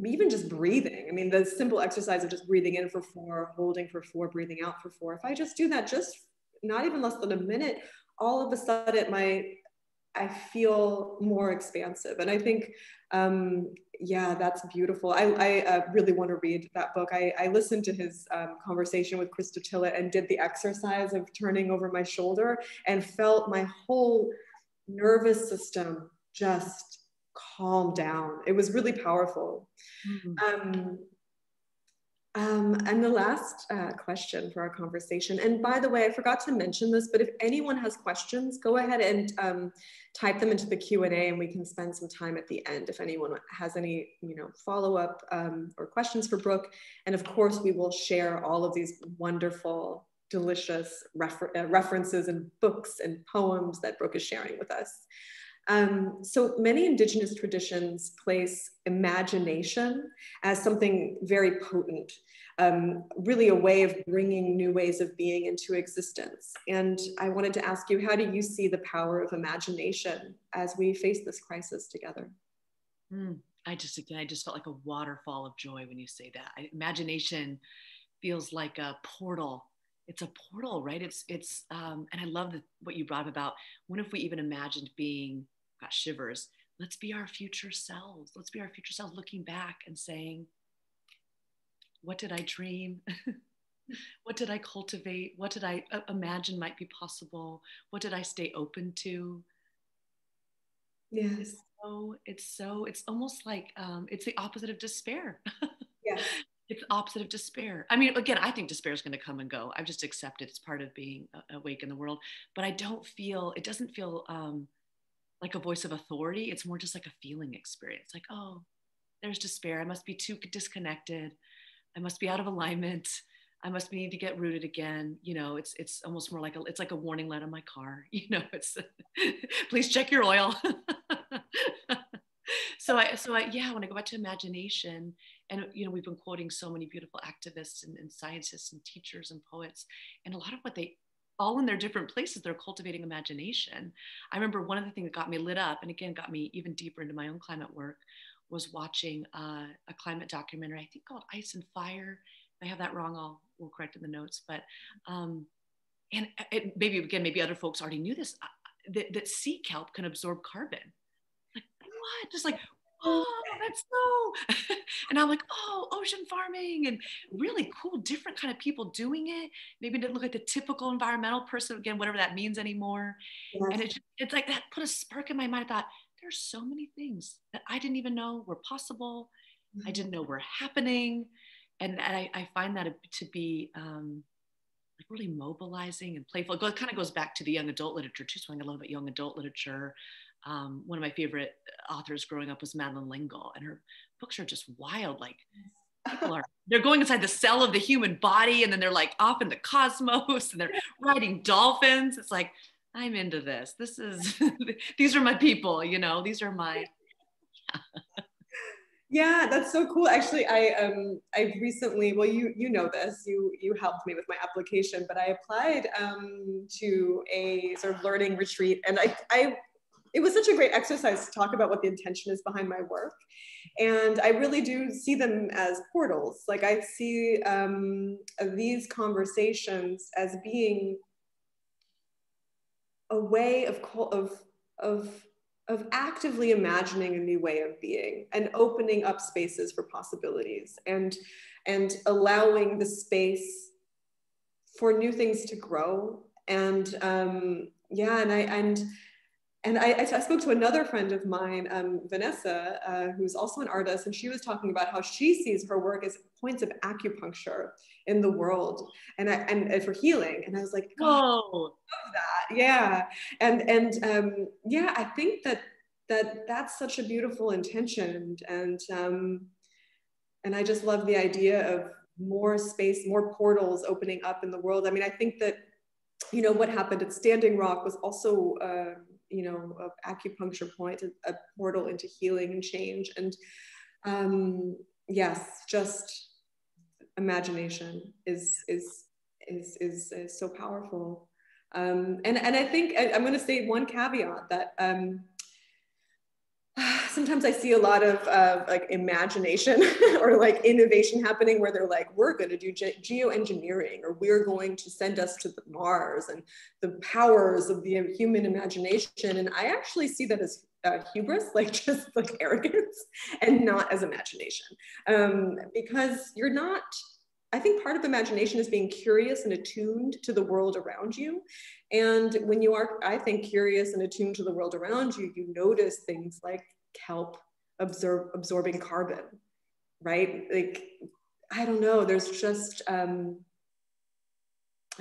even just breathing. I mean, the simple exercise of just breathing in for 4, holding for 4, breathing out for 4. If I just do that, just not even less than a minute, all of a sudden I feel more expansive. And I think, yeah, that's beautiful. I really want to read that book. I listened to his conversation with Krista Tillett and did the exercise of turning over my shoulder and felt my whole nervous system just calm down. It was really powerful. Mm-hmm. And the last question for our conversation, and by the way, I forgot to mention this, but if anyone has questions, go ahead and type them into the Q&A and we can spend some time at the end if anyone has any follow-up or questions for Brooke. And of course, we will share all of these wonderful, delicious references and books and poems that Brooke is sharing with us. So many Indigenous traditions place imagination as something very potent, really a way of bringing new ways of being into existence. And I wanted to ask you, how do you see the power of imagination as we face this crisis together? I just felt like a waterfall of joy when you say that. Imagination feels like a portal. It's a portal, right? It's and I love what you brought up about, what if we even imagined being, got shivers, let's be our future selves. Let's be our future selves looking back and saying, what did I dream? What did I cultivate? What did I imagine might be possible? What did I stay open to? Yes. It's almost like it's the opposite of despair. Yes. It's the opposite of despair. I mean, again, I think despair is going to come and go. I've just accepted it's part of being awake in the world. But it doesn't feel like a voice of authority. It's more just like a feeling experience. Like, oh, there's despair. I must be too disconnected. I must be out of alignment. I must need to get rooted again. You know, it's almost more like it's like a warning light on my car. You know, it's please check your oil. Yeah, when I go back to imagination, and you know, we've been quoting so many beautiful activists and scientists and teachers and poets, and a lot of what they all in their different places, they're cultivating imagination. I remember one of the things that got me lit up, and again got me even deeper into my own climate work, was watching a climate documentary, I think called Ice and Fire. If I have that wrong, we'll correct in the notes. But and maybe other folks already knew this, that sea kelp can absorb carbon. Like, what? Just like, oh, that's so. And I'm like, oh, ocean farming, and really cool, different kind of people doing it. Maybe didn't look like the typical environmental person, again, whatever that means anymore. Yes. And it's like that put a spark in my mind. I thought, there's so many things that I didn't even know were possible. I didn't know were happening. And I find that to be like really mobilizing and playful. It kind of goes back to the young adult literature too. Something I love about young adult literature. One of my favorite authors growing up was Madeleine L'engle, and her books are just wild. Like, they're going inside the cell of the human body, and then they're like off in the cosmos, and they're riding dolphins. It's like, I'm into this. These are my people, you know, these are my. Yeah, that's so cool. Actually, I recently, well, you know this, you helped me with my application, but I applied to a sort of learning retreat, and it was such a great exercise to talk about what the intention is behind my work. And I really do see them as portals. Like, I see these conversations as being a way of actively imagining a new way of being and opening up spaces for possibilities, and allowing the space for new things to grow. And I spoke to another friend of mine, Vanessa, who's also an artist, and she was talking about how she sees her work as points of acupuncture in the world, and for healing. And I was like, whoa, I love that. Yeah. Yeah, I think that's such a beautiful intention. And I just love the idea of more space, more portals opening up in the world. I mean, I think that, you know, what happened at Standing Rock was also, you know, an acupuncture point, a portal into healing and change. And yes, just imagination is so powerful. And I think I'm going to say one caveat that sometimes I see a lot of like imagination or like innovation happening where they're like, we're going to do geoengineering, or we're going to send us to the Mars, and the powers of the human imagination. And I actually see that as hubris, like just like arrogance, and not as imagination. Because you're not, I think part of imagination is being curious and attuned to the world around you. And when you are, I think, curious and attuned to the world around you, you notice things like kelp absorbing carbon, right? Like, I don't know, there's just, I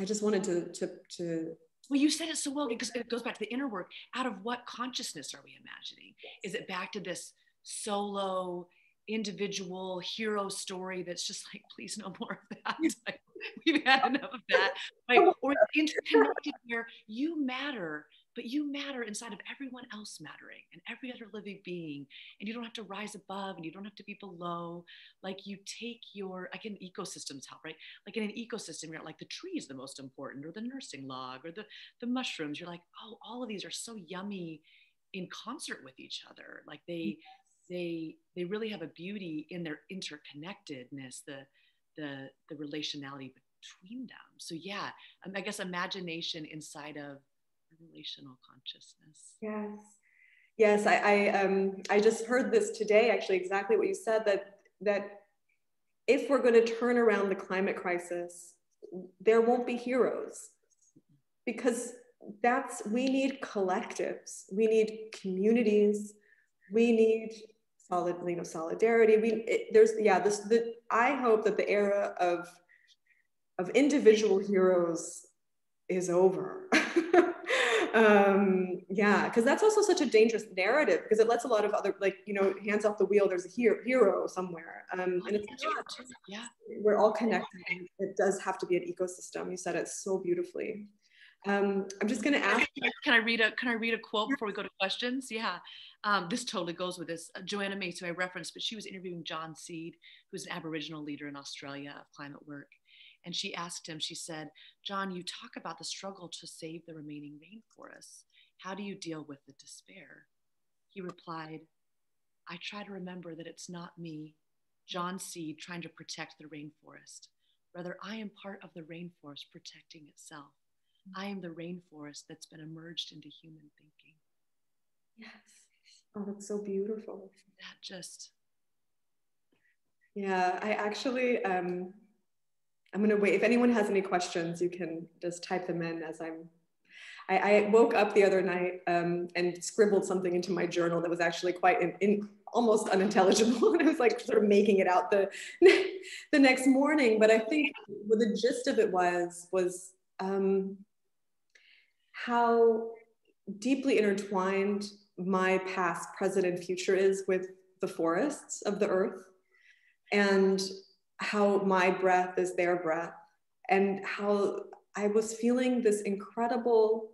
just wanted to. Well, you said it so well, because it goes back to the inner work. Out of what consciousness are we imagining? Is it back to this solo individual hero story that's just like, please no more of that? Like, we've had enough of that, right? Or interconnected, where you matter, but you matter inside of everyone else mattering and every other living being, and you don't have to rise above and you don't have to be below. Like, you take your, again, ecosystems help, right? Like in an ecosystem, you're like, the tree is the most important, or the nursing log, or the mushrooms. You're like, oh, all of these are so yummy in concert with each other. Like they really have a beauty in their interconnectedness, the relationality between them. So yeah, I guess imagination inside of relational consciousness. Yes. I just heard this today, actually, exactly what you said, that if we're going to turn around the climate crisis, there won't be heroes, because we need collectives, we need communities, we need solidarity. I hope that the era of individual heroes is over. Because that's also such a dangerous narrative, because it lets a lot of other, hands off the wheel, there's a hero somewhere. And it's not. Yeah. We're all connected. It does have to be an ecosystem. You said it so beautifully. I'm just going to ask. Can I read a quote before we go to questions? Yeah. This totally goes with this. Joanna Mace, who I referenced, but she was interviewing John Seed, who's an Aboriginal leader in Australia of climate work. And she asked him, she said, John, you talk about the struggle to save the remaining rainforests. How do you deal with the despair? He replied, I try to remember that it's not me, John Seed, trying to protect the rainforest. Rather, I am part of the rainforest protecting itself. I am the rainforest that's been emerged into human thinking. Yes. Oh, that's so beautiful. That just. Yeah, I actually, I'm going to wait. If anyone has any questions, you can just type them in as I woke up the other night and scribbled something into my journal that was actually quite almost unintelligible. And I was like sort of making it out the next morning. But I think what the gist of it was how deeply intertwined my past, present, and future is with the forests of the earth, and how my breath is their breath, and how I was feeling this incredible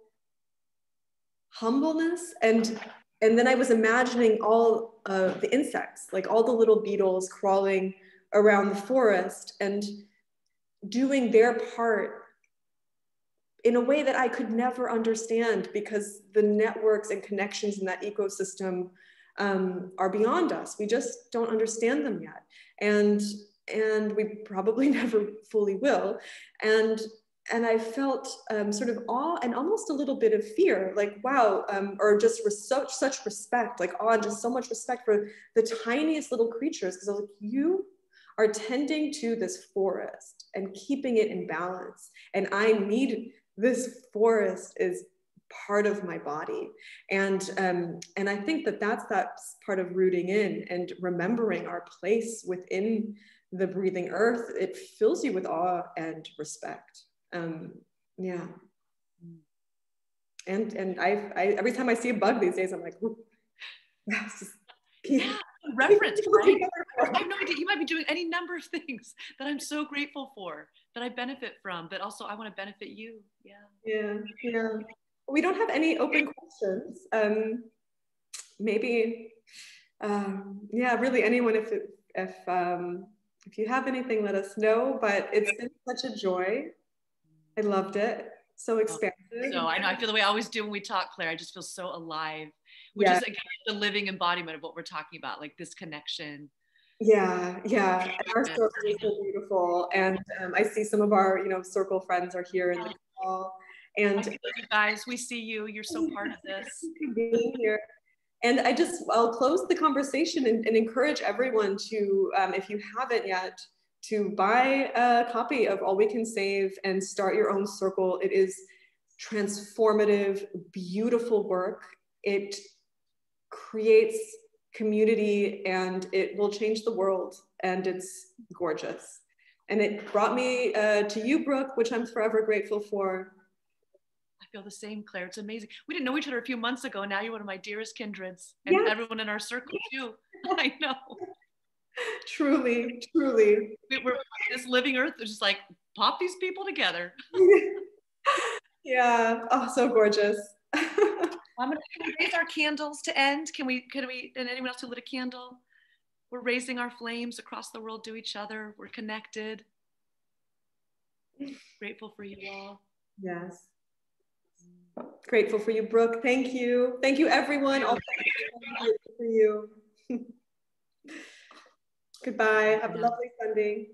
humbleness. And then I was imagining all the insects, like all the little beetles crawling around the forest and doing their part in a way that I could never understand, because the networks and connections in that ecosystem are beyond us. We just don't understand them yet. And we probably never fully will. And I felt sort of awe and almost a little bit of fear, like, wow, or just such respect, like awe and just so much respect for the tiniest little creatures. Because I was like, you are tending to this forest and keeping it in balance. And I need this forest is part of my body. And I think that's part of rooting in and remembering our place within the breathing earth. It fills you with awe and respect. Yeah. And I every time I see a bug these days, I'm like, yeah, reference, right? I have no idea. You might be doing any number of things that I'm so grateful for, that I benefit from, but also I want to benefit you. Yeah. We don't have any open questions. Maybe, really anyone, if you have anything, let us know. But it's been such a joy. I loved it. So expansive. So I know, I feel the way I always do when we talk, Claire. I just feel so alive, which is again the living embodiment of what we're talking about, like this connection. Yeah. And our circle is so beautiful. And I see some of our, circle friends are here in the call. And you guys, we see you. You're so part of this. Being here. And I'll close the conversation and encourage everyone to, if you haven't yet, to buy a copy of All We Can Save and start your own circle. It is transformative, beautiful work. It creates community and it will change the world, and it's gorgeous. And it brought me to you, Brooke, which I'm forever grateful for. I feel the same, Claire. It's amazing. We didn't know each other a few months ago. Now you're one of my dearest kindreds, and everyone in our circle too. I know. Truly. We're this living earth is just like, pop these people together. Yeah. Oh, so gorgeous. Can we raise our candles to end? Can we, and anyone else who lit a candle? We're raising our flames across the world to each other. We're connected. Grateful for you all. Yes. Grateful for you, Brooke. Thank you. Thank you, everyone. Also, for you. Goodbye. Have a lovely Sunday.